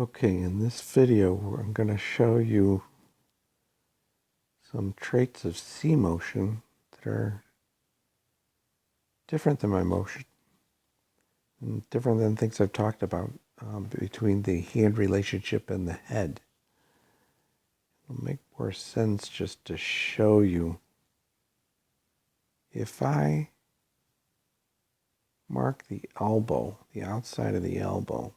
Okay, in this video, I'm going to show you some traits of Cmotion that are different than my motion, and different than things I've talked about between the hand relationship and the head. It'll make more sense just to show you. If I mark the elbow, the outside of the elbow,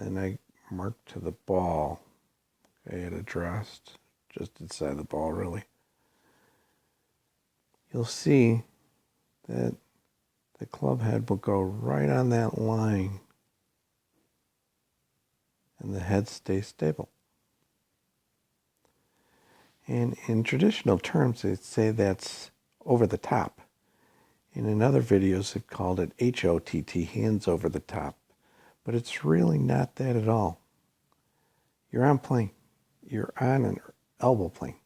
and then I mark to the ball, I had addressed just inside the ball really, you'll see that the club head will go right on that line and the head stays stable. And in traditional terms, they'd say that's over the top. And in other videos, they've called it HOTT, hands over the top. But it's really not that at all. You're on plane. You're on an elbow plane.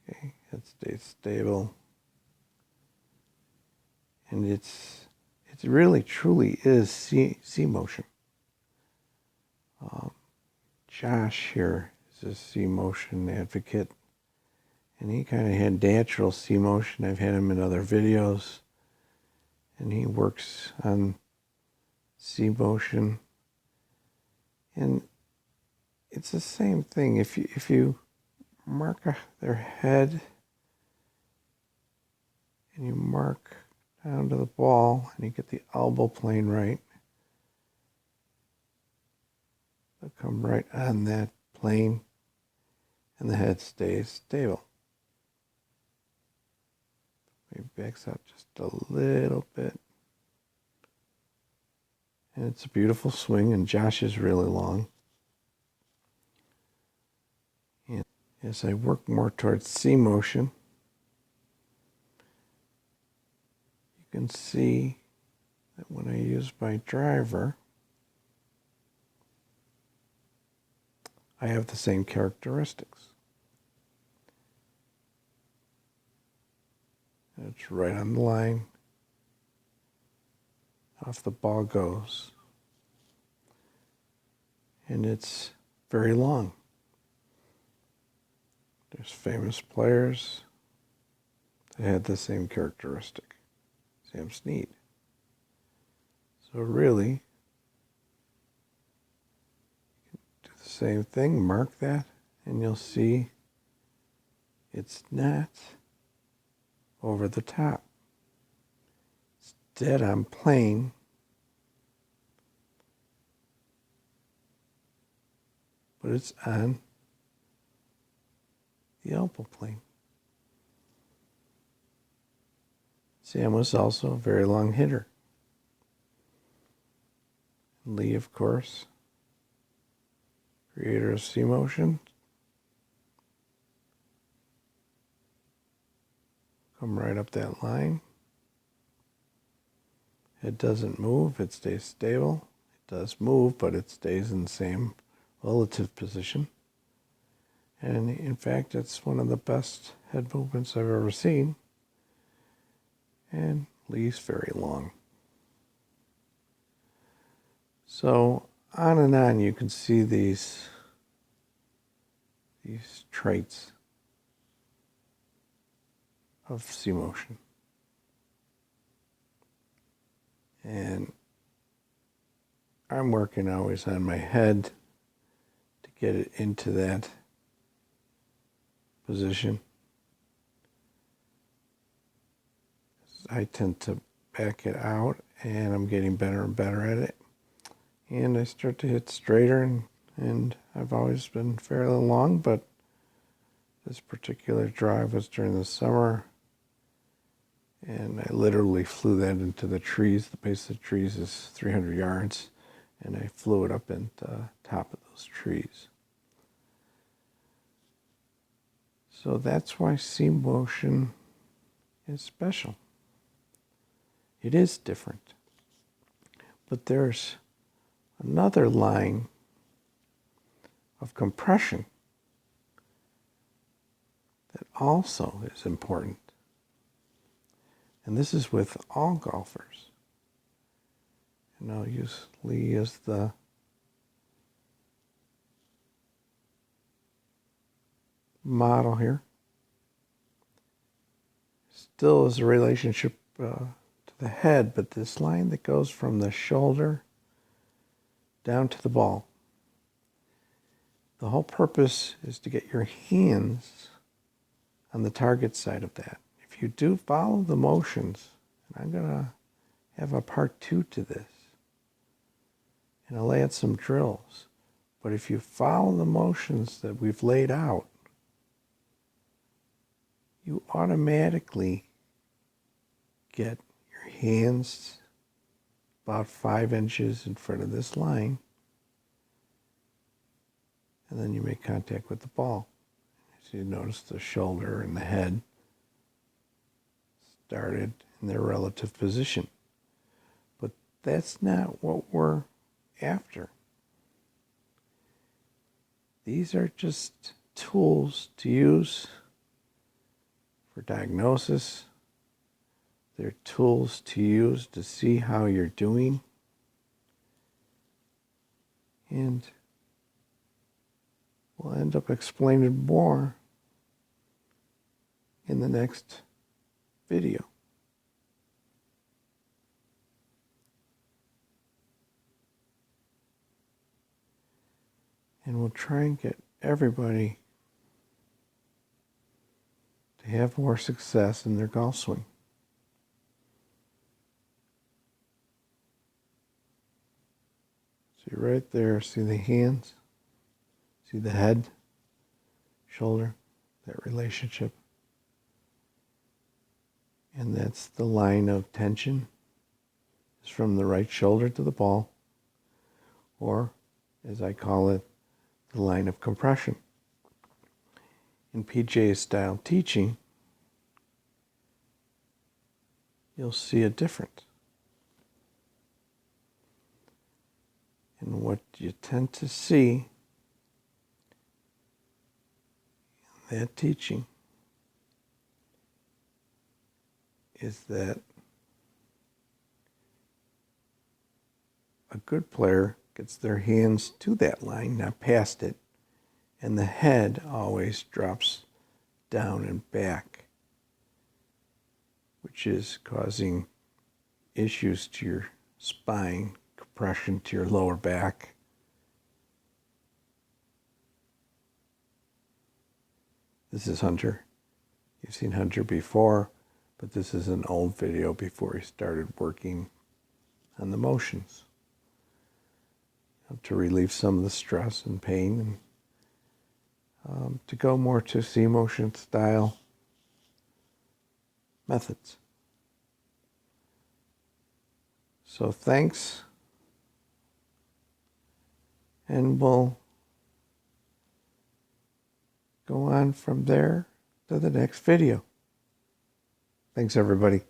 Okay, it stays stable. And it really truly is Cmotion. Josh here is a Cmotion advocate, and he kind of had natural Cmotion. I've had him in other videos, and he works on Cmotion, and it's the same thing. If you mark their head and you mark down to the ball and you get the elbow plane right, they'll come right on that plane and the head stays stable. Maybe backs out just a little bit. And it's a beautiful swing, and Josh is really long. And as I work more towards Cmotion, you can see that when I use my driver, I have the same characteristics. It's right on the line. Off the ball goes. And it's very long. There's famous players that had the same characteristic. Sam Snead. So really, you can do the same thing, mark that, and you'll see it's not over the top. It's dead on plane. But it's on the elbow plane. Sam was also a very long hitter. Lee, of course, creator of Cmotion. Come right up that line. It doesn't move, it stays stable. It does move, but it stays in the same relative position. And in fact, it's one of the best head movements I've ever seen. And Lee's very long. So on and on, you can see these traits of Cmotion. And I'm working always on my head to get it into that position. I tend to back it out, and I'm getting better and better at it. And I start to hit straighter, and I've always been fairly long, but this particular drive was during the summer, and I literally flew that into the trees. The base of the trees is 300 yards, and I flew it up into the top of those trees. So that's why Cmotion is special. It is different. But there's another line of compression that also is important. And this is with all golfers. And I'll use Lee as the model here. Still is a relationship to the head, but this line that goes from the shoulder down to the ball. The whole purpose is to get your hands on the target side of that. If you do follow the motions, and I'm going to have a part 2 to this, and I'll add some drills, but if you follow the motions that we've laid out, you automatically get your hands about 5 inches in front of this line, and then you make contact with the ball. So you notice the shoulder and the head started in their relative position. But that's not what we're after. These are just tools to use for diagnosis. They're tools to use to see how you're doing. And we'll end up explaining more in the next video. And we'll try and get everybody to have more success in their golf swing. See right there, see the hands, see the head, shoulder, that relationship. And that's the line of tension. It's from the right shoulder to the ball, or as I call it, the line of compression. In PGA style teaching, you'll see a difference. And what you tend to see in that teaching is that a good player gets their hands to that line, not past it, and the head always drops down and back, which is causing issues to your spine, compression to your lower back. This is Hunter. You've seen Hunter before, but this is an old video before he started working on the motions to relieve some of the stress and pain, and to go more to Cmotion style methods. So thanks, and we'll go on from there to the next video. Thanks, everybody.